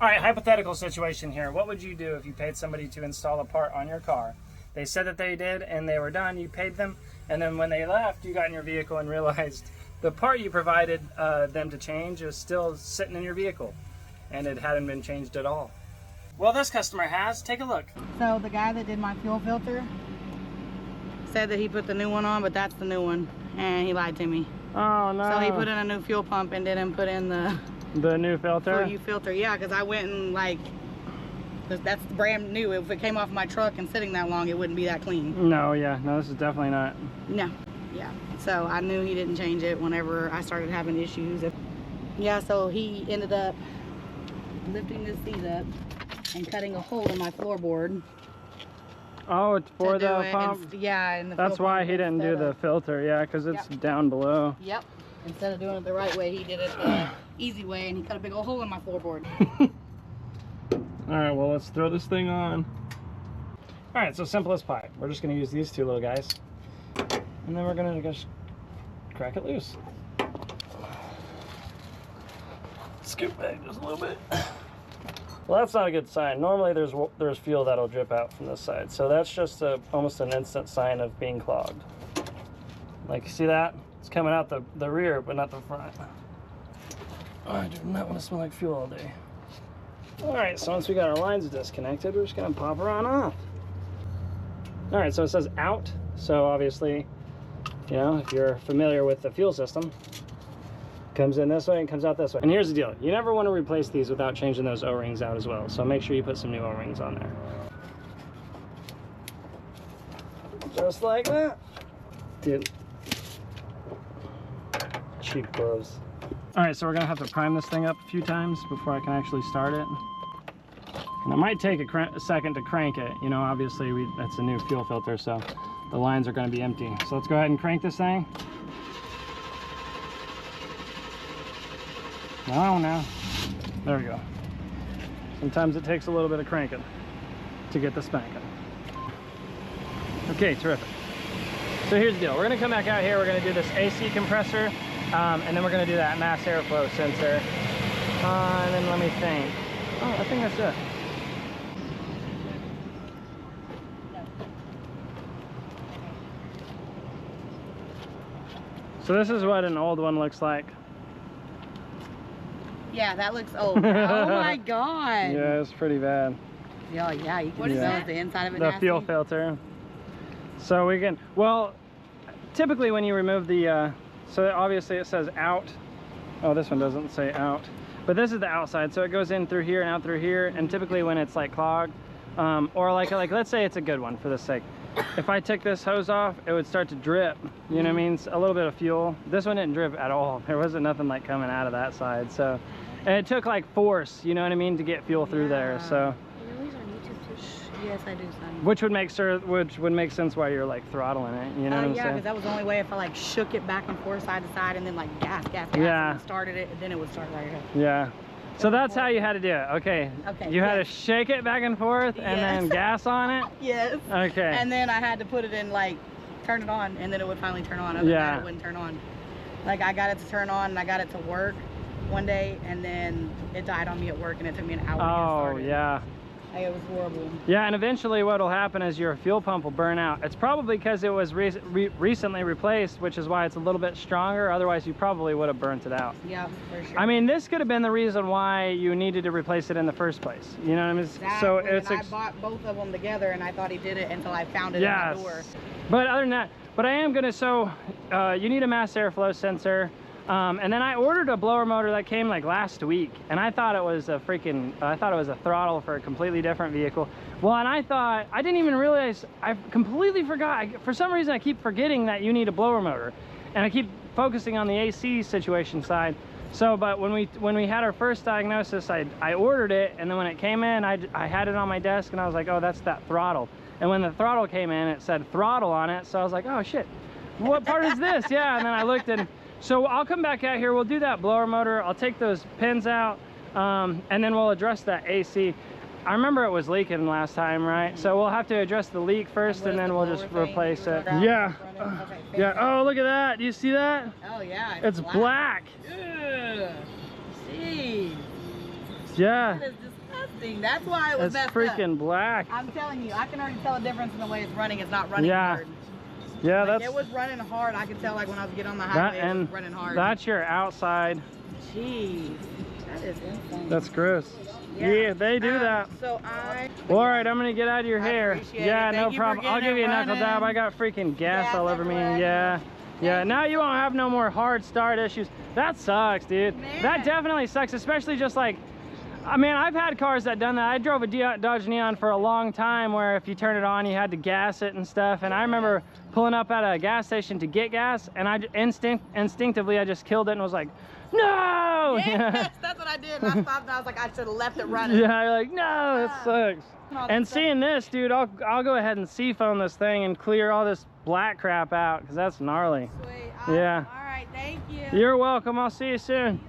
All right, hypothetical situation here. What would you do if you paid somebody to install a part on your car? They said that they did and they were done, you paid them, and then when they left, you got in your vehicle and realized the part you provided them to change is still sitting in your vehicle and it hadn't been changed at all. Well, this customer has. Take a look. So the guy that did my fuel filter said that he put the new one on, but that's the new one, and he lied to me. Oh no. So he put in a new fuel pump and didn't put in the new filter? full filter. Yeah, because I went and like, that's brand new. If it came off my truck and sitting that long, it wouldn't be that clean. No, yeah, no, this is definitely not. No, yeah. So I knew he didn't change it whenever I started having issues. Yeah, so he ended up lifting this seat up and cutting a hole in my floorboard. Oh, it's for the pump? Yeah. And that's why he didn't do the filter, yeah, because it's down below. Yep. Instead of doing it the right way, he did it the easy way, and he cut a big old hole in my floorboard. All right, well, let's throw this thing on. All right, so simple as pie. We're just gonna use these two little guys, and then we're gonna just crack it loose. Scoop back just a little bit. Well, that's not a good sign. Normally there's fuel that'll drip out from this side. So that's just almost an instant sign of being clogged. Like, you see that? It's coming out the rear, but not the front. Oh, I do not want to smell like fuel all day. All right, so once we got our lines disconnected, we're just gonna pop her on off. All right, so it says out. So obviously, you know, if you're familiar with the fuel system, comes in this way and comes out this way. And here's the deal. You never want to replace these without changing those O-rings out as well. So make sure you put some new O-rings on there. Just like that. Dude. Cheap gloves. All right, so we're gonna have to prime this thing up a few times before I can actually start it. And it might take a second to crank it. You know, obviously that's a new fuel filter, so the lines are gonna be empty. So let's go ahead and crank this thing. No. There we go. Sometimes it takes a little bit of cranking to get the spanking. Okay, terrific. So here's the deal. We're gonna come back out here. We're gonna do this AC compressor, and then we're gonna do that mass airflow sensor. And then let me think. Oh, I think that's it. So this is what an old one looks like. Yeah, that looks old. Oh my god. Yeah, it's pretty bad. Yeah, you can smell the inside of it. The nasty? fuel filter. So we can, well, typically when you remove the, so obviously it says out. Oh, this one doesn't say out. But this is the outside, so it goes in through here and out through here. And typically when it's like clogged, or like let's say it's a good one for this sake. If I took this hose off, it would start to drip. You know what I mean? A little bit of fuel. This one didn't drip at all. There wasn't nothing like coming out of that side. So, and it took like force, you know what I mean, to get fuel through there. So. You know he's on YouTube too? Yes, I do, son. Which would make sense why you're like throttling it. You know what I'm yeah, saying? because that was the only way if I like shook it back and forth side to side and then like gas, yeah, and started it, and then it would start right here. Yeah. So that's how you had to do it. Okay. You had to shake it back and forth and then gas on it? Yes. Okay. And then I had to put it in, like, turn it on, and then it would finally turn on. Other than that, it wouldn't turn on. Like, I got it to turn on, and I got it to work one day, and then it died on me at work, and it took me an hour to get started. Yeah. Like, it was horrible. Yeah, and eventually what will happen is your fuel pump will burn out. It's probably because it was recently replaced, which is why it's a little bit stronger. Otherwise, you probably would have burnt it out. Yeah, for sure. I mean, this could have been the reason why you needed to replace it in the first place. You know what I mean? Exactly. So it's I bought both of them together, and I thought he did it until I found it in my door. But other than that, but I am gonna, so you need a mass airflow sensor. And then I ordered a blower motor that came like last week, and I thought it was a throttle for a completely different vehicle. Well, and I didn't even realize, I completely forgot. For some reason, I keep forgetting that you need a blower motor, and I keep focusing on the AC situation side. So, but when we had our first diagnosis, I ordered it, and then when it came in, I had it on my desk, and I was like, oh, that's that throttle. And when the throttle came in, it said throttle on it, so I was like, oh shit, what part is this? Yeah, and then I looked and. So I'll come back out here, we'll do that blower motor, I'll take those pins out, and then we'll address that AC. I remember it was leaking last time, right? So we'll have to address the leak first, and then we'll just replace it. Yeah. Yeah, oh, look at that. Do you see that? Oh, yeah. It's black. Yeah. Jeez. Yeah. That is the thing. That's why it was It's messed freaking up. black. I'm telling you, I can already tell a difference in the way it's running. It's not running hard. Yeah, Like, that's. it was running hard. I could tell like when I was getting on the highway, it was running hard. That's your outside. Jeez, that is insane. That's gross. Yeah, they do that. So I. Well, all right, I'm gonna get out of your hair. Appreciate Yeah, it. no Thank you for problem. I'll getting give you a it knuckle dab. running. I got freaking gas all over me. everywhere. Yeah. Now you won't have no more hard start issues. That sucks, dude. Man. That definitely sucks, especially just like, I mean, I've had cars that done that. I drove a Dodge Neon for a long time where if you turn it on, you had to gas it and stuff. And I remember pulling up at a gas station to get gas, and I instinctively I just killed it and was like, no! Yes, that's what I did. And I stopped and I was like, I should have left it running. Yeah, you're like, no, it sucks. And seeing this, dude, I'll go ahead and seafoam this thing and clear all this black crap out, because that's gnarly. Sweet. Awesome. Yeah. All right, thank you. You're welcome. I'll see you soon.